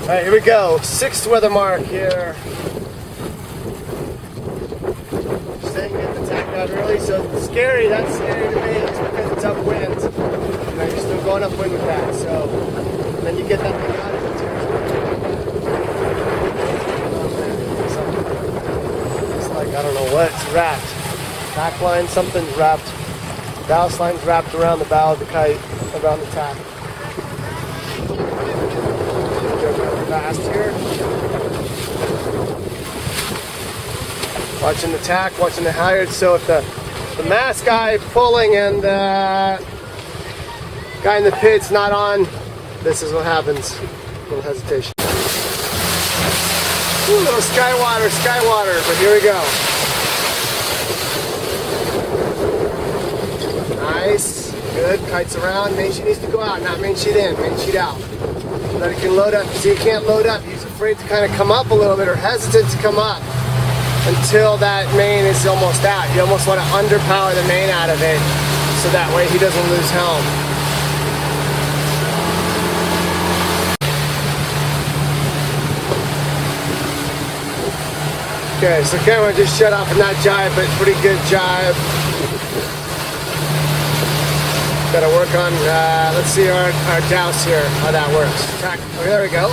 Alright, here we go. 6th weather mark here. Staying at the tack out early, so scary. That's scary to me. It's because it's upwind. You know, you're still going upwind with that. So then you get that thing out of the It's like, I don't know what. It's wrapped. Tack line, something's wrapped. Ballast line's wrapped around the bow of the kite, around the tack. Fast here. Watching the tack, watching the halyards. So if the mast guy pulling and the guy in the pit's not on, this is what happens. A little hesitation. Ooh, little sky water, but here we go. Nice, good, kites around. Main sheet needs to go out, not main sheet in, main sheet out. That it can load up. See, you can't load up. He's afraid to kind of come up a little bit or hesitant to come up until that main is almost out. You almost want to underpower the main out of it so that way he doesn't lose helm. Okay, so camera just shut off and not jibe, but pretty good jibe. Gotta work on, let's see our douse here, how that works. Tack, okay, there we go.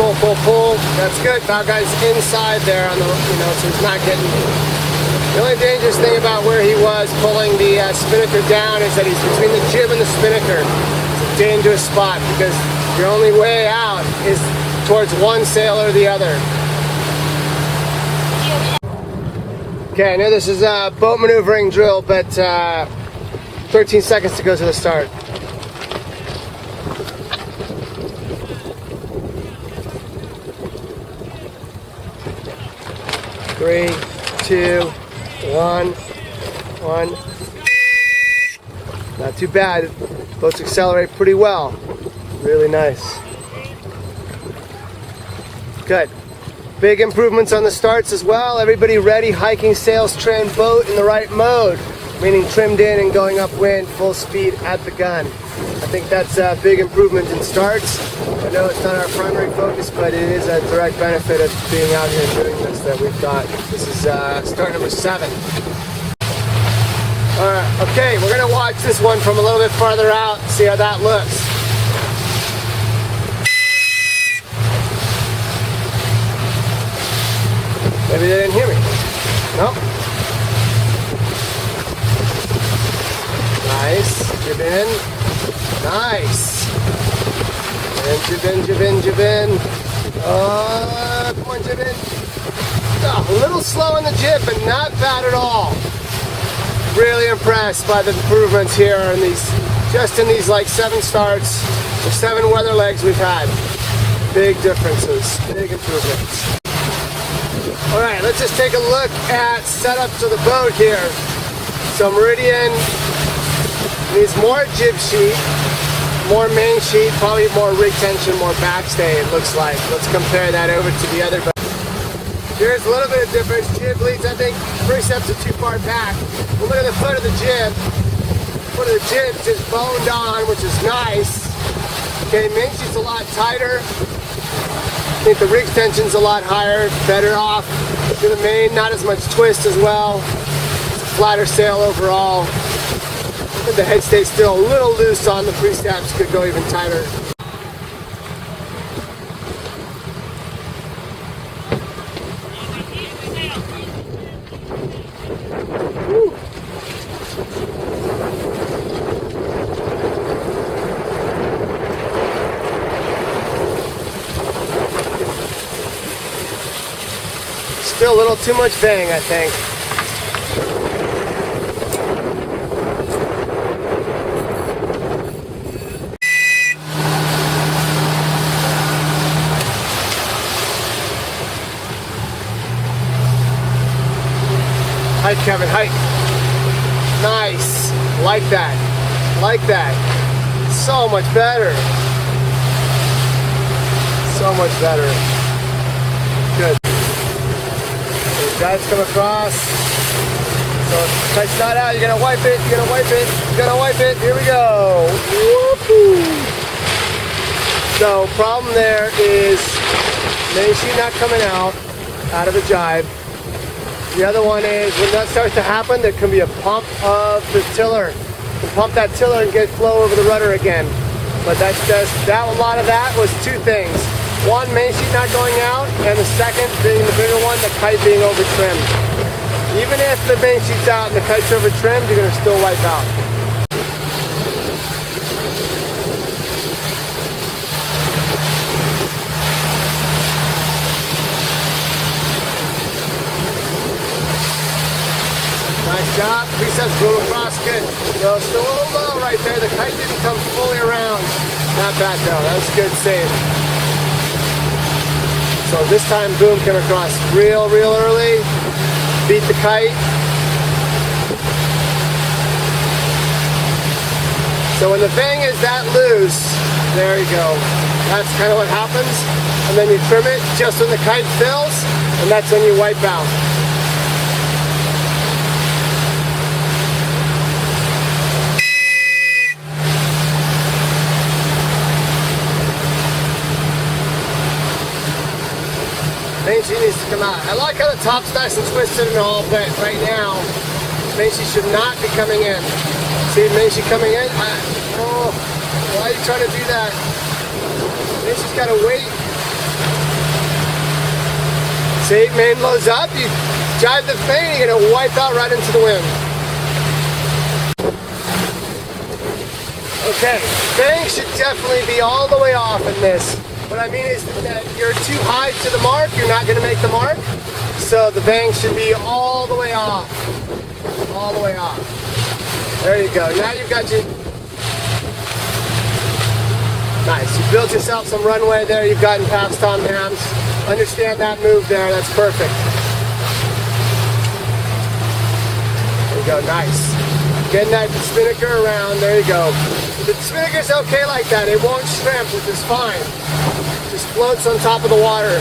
Pull, pull, pull. That's good. Bow guy's inside there on the, so he's not getting. The only dangerous thing about where he was pulling the spinnaker down is that he's between the jib and the spinnaker. It's a dangerous spot because your only way out is towards one sail or the other. Okay, I know this is a boat maneuvering drill, but 13 seconds to go to the start. Three, two, one. Not too bad. Boats accelerate pretty well. Really nice. Good. Big improvements on the starts as well. Everybody ready, hiking, sails, trim, boat in the right mode. Meaning trimmed in and going upwind, full speed at the gun. I think that's a big improvement in starts. I know it's not our primary focus, but it is a direct benefit of being out here and doing this that we've got. This is start number 7. Alright, okay, we're going to watch this one from a little bit farther out, see how that looks. Maybe they didn't hear me. Nope. Nice. Jib in. Nice. And jib in, jib in, jib in. Come on, jib in. Oh, a little slow on the jib, but not bad at all. Really impressed by the improvements here in these, just in these like 7 starts or 7 weather legs we've had. Big differences, big improvements. All right, let's just take a look at setups of the boat here. So Meridian needs more jib sheet, more main sheet, probably more rig tension, more backstay, it looks like. Let's compare that over to the other boat. Here's a little bit of difference. Jib leads, I think, Precepts are too far back. But look at the foot of the jib. Foot of the jib just boned on, which is nice. Okay, main sheet's a lot tighter. I think the rig tension's a lot higher, better off to the main, not as much twist as well. It's a flatter sail overall. But the head stays still a little loose on the Precepts, could go even tighter. Woo. Still a little too much bang, I think. Height, Kevin, height. Nice. Like that. Like that. So much better. So much better. Good. Guys come across. So if it's not out, you're gonna wipe it, you're gonna wipe it, you're gonna wipe it. Here we go. Whoopoo. So problem there is main sheet not coming out of the jibe. The other one is when that starts to happen, there can be a pump of the tiller. You pump that tiller and get flow over the rudder again. But that's just, a lot of that was two things. One, main sheet not going out, and the second being the bigger one, the kite being over trimmed. Even if the main sheet's out and the kite's over trimmed, you're gonna still wipe out. Nice job. Precepts blew across good. So still a little low right there. The kite didn't come fully around. Not bad though. That was a good save. So this time boom came across real early. Beat the kite. So when the bang is that loose, there you go. That's kind of what happens. And then you trim it just when the kite fills, and that's when you wipe out. Main sheet needs to come out. I like how the top's nice and twisted and all, but right now, main sheet should not be coming in. See, main sheet coming in? Oh, why are you trying to do that? Main sheet's got to wait. See, main lows up, you jive the thing, you're going to wipe out right into the wind. Okay, bang should definitely be all the way off in this. What I mean is that you're too high to the mark, you're not going to make the mark. So the bang should be all the way off. All the way off. There you go. Now you've got your... Nice. You built yourself some runway there. You've gotten past Tom Hams. Understand that move there. That's perfect. There you go. Nice. Getting that spinnaker around. There you go. The spinnaker's okay like that. It won't shrimp, which is fine. Just floats on top of the water.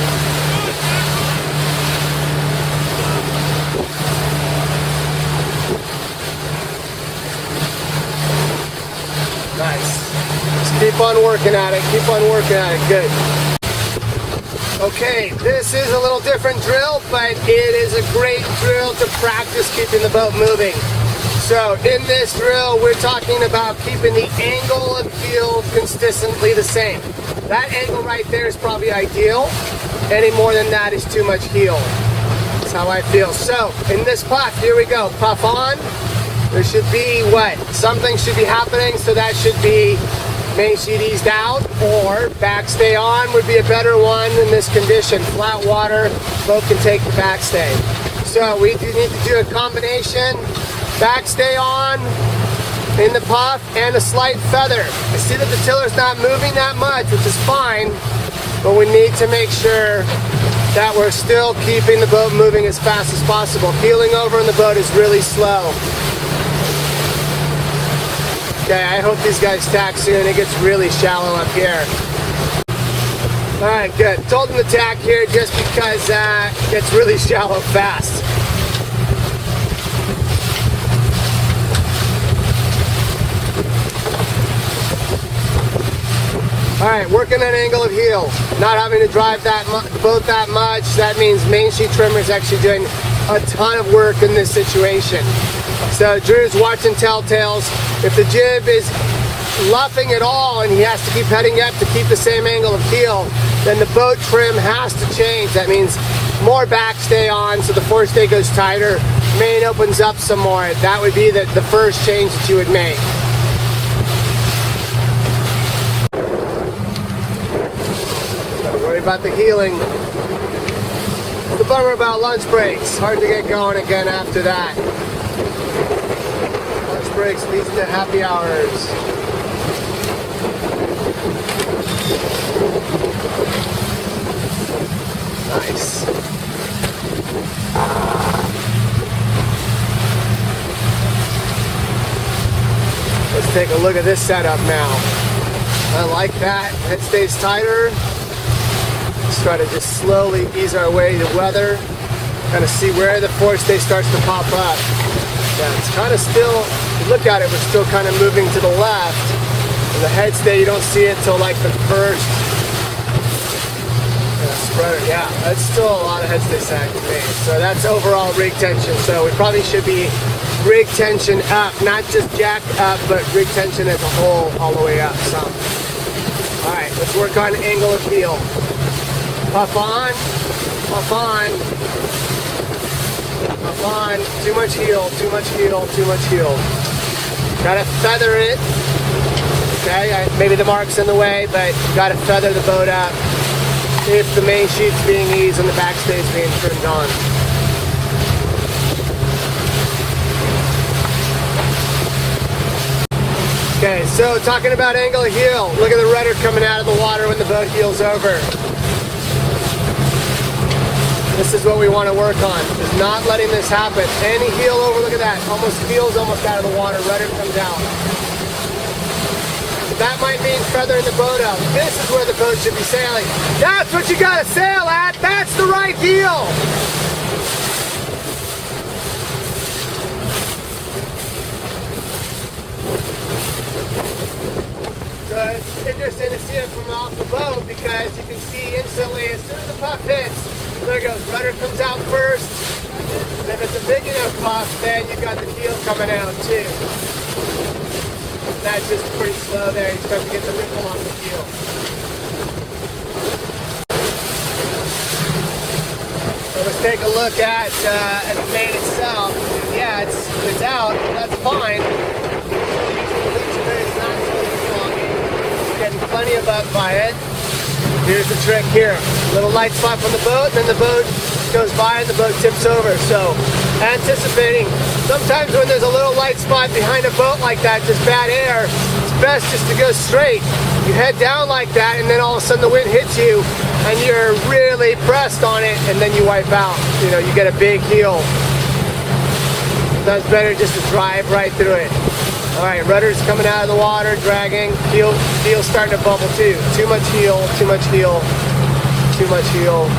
Nice. Just keep on working at it. Keep on working at it. Good. Okay, this is a little different drill, but it is a great drill to practice keeping the boat moving. So in this drill, we're talking about keeping the angle of heel consistently the same. That angle right there is probably ideal. Any more than that is too much heel. That's how I feel. So in this puff, here we go. Puff on. There should be what? Something should be happening, so that should be main sheet eased out, or backstay on would be a better one in this condition. Flat water, boat can take the backstay. So we need to do a combination. Backstay on in the puff and a slight feather. I see that the tiller's not moving that much, which is fine, but we need to make sure that we're still keeping the boat moving as fast as possible. Heeling over in the boat is really slow. Okay, I hope these guys tack soon. It gets really shallow up here. Alright, good. Told them to tack here just because it gets really shallow fast. Alright, working an angle of heel. Not having to drive the boat that much. That means main sheet trimmer is actually doing a ton of work in this situation. So Drew's watching telltales. If the jib is luffing at all and he has to keep heading up to keep the same angle of heel, then the boat trim has to change. That means more backstay on, so the forestay goes tighter. Main opens up some more. That would be the first change that you would make. Worry about the heeling. The bummer about lunch breaks. Hard to get going again after that. Lunch breaks leads to happy hours. Nice. Let's take a look at this setup now. I like that. Head stays tighter. Let's try to just slowly ease our way to weather. Kind of see where the forestay starts to pop up. Yeah, it's kind of still, if you look at it, we're still kind of moving to the left. And the head stay, you don't see it till like the first rudder, yeah, that's still a lot of headstay sag to me. So that's overall rig tension. So we probably should be rig tension up, not just jack up, but rig tension as a whole, all the way up. So, all right, let's work on angle of heel. Puff on, puff on, puff on. Too much heel, too much heel, too much heel. Gotta feather it. Okay, maybe the mark's in the way, but you gotta feather the boat up if the main sheet's being eased and the backstay's being trimmed on. Okay, so talking about angle of heel, look at the rudder coming out of the water when the boat heels over. This is what we want to work on, is not letting this happen. Any heel over, look at that, heel's almost out of the water, rudder comes out. That might mean feathering the boat up. This is where the boat should be sailing. That's what you gotta sail at. That's the right heel. So it's interesting to see it from off the boat because you can see instantly as soon as the puff hits, there it goes. Rudder comes out first. And if it's a big enough puff, then you've got the heel coming out too. That's just pretty slow there. You start to get the ripple on the heel. So let's take a look at the main itself. Yeah, it's out. That's fine. It's not totally foggy. It's getting plenty of up by it. Here's the trick here. Little light spot from the boat, and then the boat goes by and the boat tips over. So anticipating, sometimes when there's a little light spot behind a boat like that, just bad air, it's best just to go straight. You head down like that and then all of a sudden the wind hits you and you're really pressed on it and then you wipe out. You know, you get a big heel. That's better just to drive right through it. All right, rudder's coming out of the water, dragging. Heel's starting to bubble too. Too much heel, too much heel, too much heel.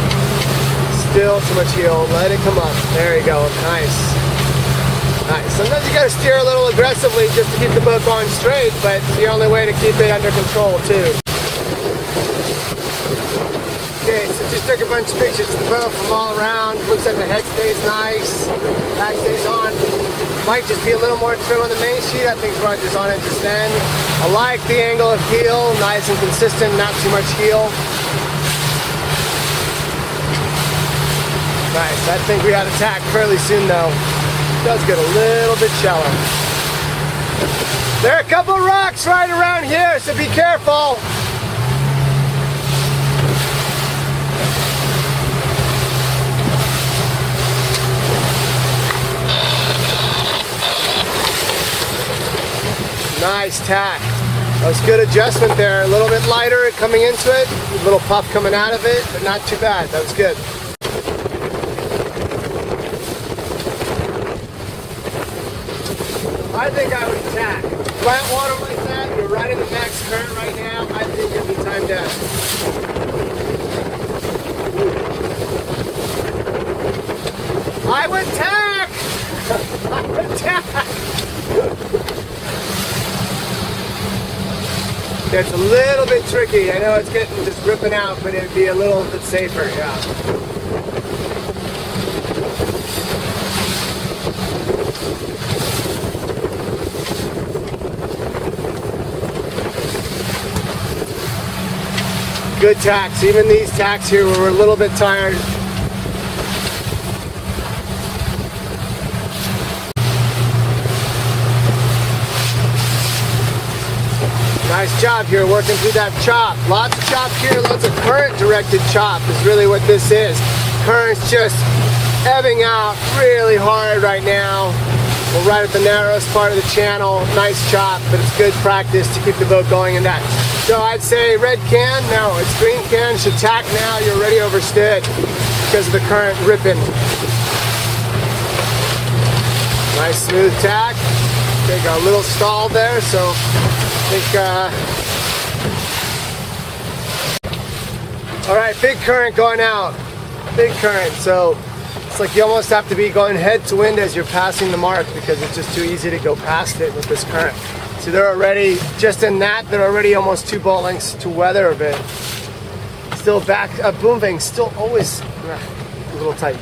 Still too much heel. Let it come up. There you go. Nice. Nice. Sometimes you got to steer a little aggressively just to keep the boat going straight, but it's the only way to keep it under control too. Okay, so just took a bunch of pictures of the boat from all around. Looks like the head stays nice. Back stays on. Might just be a little more trim on the main sheet. I think Roger's on it just then. I like the angle of heel. Nice and consistent. Not too much heel. Nice. I think we got to tack fairly soon though. It does get a little bit shallow. There are a couple of rocks right around here, so be careful. Nice tack. That was good adjustment there. A little bit lighter coming into it. A little puff coming out of it, but not too bad. That was good. I think I would tack. Flat water like that, you're right in the max current right now. I think it'd be time to... I would tack! I would tack! It's a little bit tricky. I know it's getting just ripping out, but it'd be a little bit safer, yeah. Good tacks. Even these tacks here were a little bit tired. Nice job here working through that chop. Lots of chop here, lots of current directed chop is really what this is. Current's just ebbing out really hard right now. We're right at the narrowest part of the channel. Nice chop, but it's good practice to keep the boat going in that. So I'd say red can, no, it's green can. Should tack now, you're already overstood because of the current ripping. Nice smooth tack. Okay, got a little stall there, so I think, all right, big current going out. Big current, so it's like you almost have to be going head to wind as you're passing the mark because it's just too easy to go past it with this current. So they're already, just in that, they're already almost 2 boat lengths to weather a bit. still boom thing still always a little tight.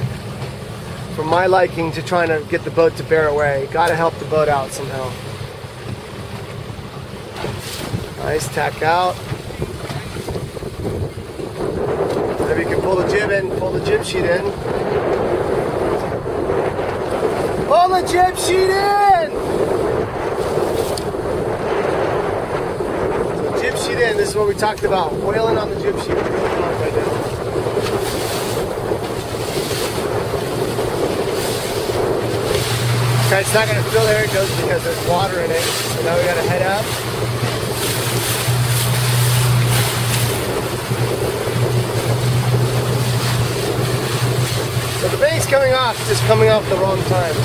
For my liking to trying to get the boat to bear away. Gotta help the boat out somehow. Nice, tack out. Maybe you can pull the jib in, pull the jib sheet in. Pull the jib sheet in! So jib sheet in, this is what we talked about. Oiling on the jib sheet. Right now. Okay, it's not going to fill there, it goes because there's water in it. So now we got to head up. So the bank's coming off, just coming off the wrong times.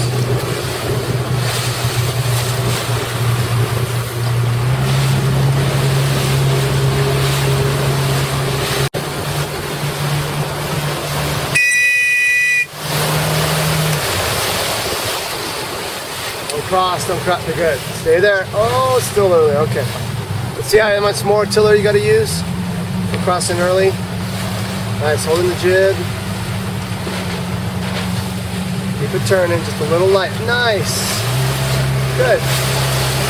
Don't cross, they're good. Stay there. Oh, it's still early, okay. Let's see how much more tiller you gotta use. We're crossing early. Nice, holding the jib. Keep it turning, just a little light. Nice. Good.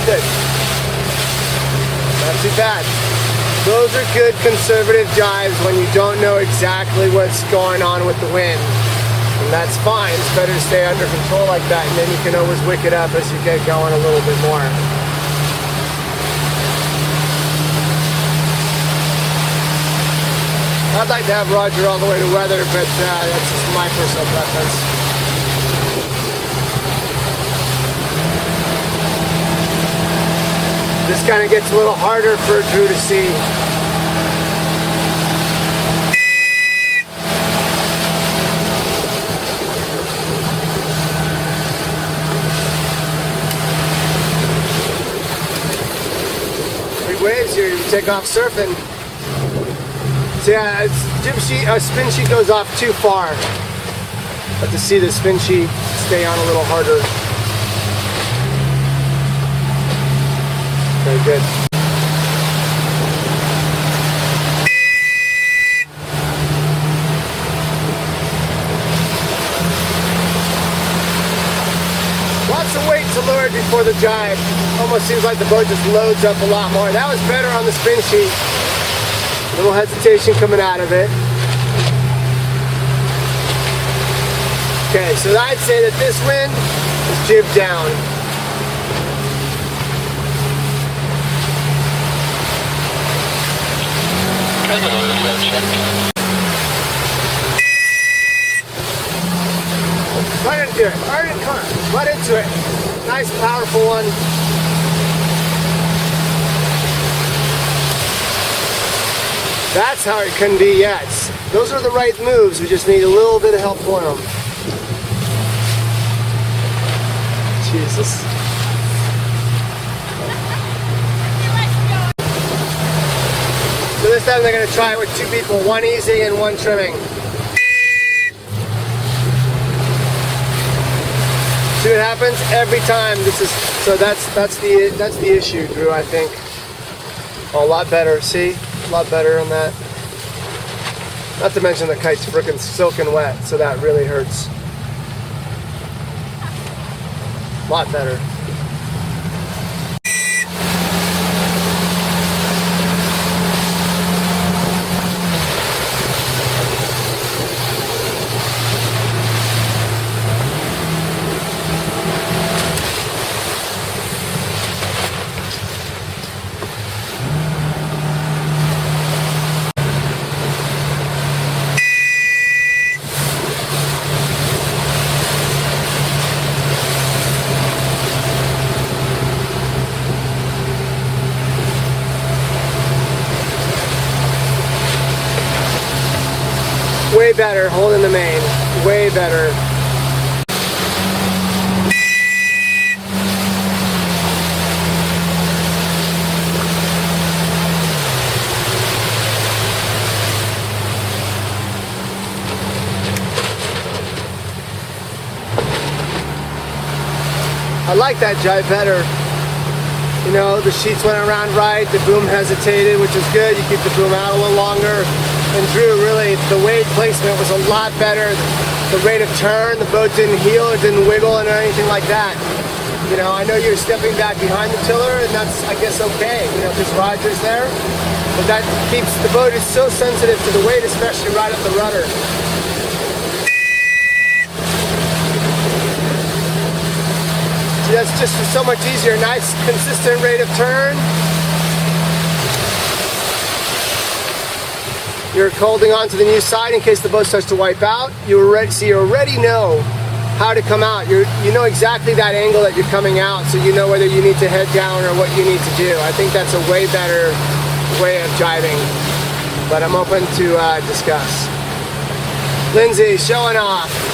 Good. Not too bad. Those are good conservative jives when you don't know exactly what's going on with the wind. And that's fine. It's better to stay under control like that, and then you can always wick it up as you get going a little bit more. I'd like to have Roger all the way to weather, but that's just my personal preference. This kind of gets a little harder for Drew to see. Waves here, you take off surfing. So yeah, spin sheet goes off too far. But to see the spin sheet stay on a little harder. Very good. Lots of weight to lure before the jibe. Almost seems like the boat just loads up a lot more. That was better on the spin sheet. A little hesitation coming out of it. Okay, so I'd say that this wind is jib down. Right into it. Right into it. Nice, powerful one. That's how it can be, yes. Those are the right moves. We just need a little bit of help for them. Jesus. So this time they're going to try it with two people, one easy and one trimming. See what happens every time. That's the issue, Drew. I think. Oh, a lot better. See, a lot better on that. Not to mention the kite's frickin' soaking wet, so that really hurts. A lot better. Way better, holding the main. Way better. I like that jibe better. You know, the sheets went around right, the boom hesitated, which is good. You keep the boom out a little longer. and Drew, really, the weight placement was a lot better. The rate of turn, the boat didn't heel or didn't wiggle or anything like that. You know, I know you're stepping back behind the tiller, and that's, I guess, okay, you know, because Roger's there. But that keeps, the boat is so sensitive to the weight, especially right at the rudder. See, that's just so much easier. Nice, consistent rate of turn. You're holding on to the new side in case the boat starts to wipe out. You already know how to come out. You know exactly that angle that you're coming out, so you know whether you need to head down or what you need to do. I think that's a way better way of jiving, but I'm open to discuss. Lindsay, showing off.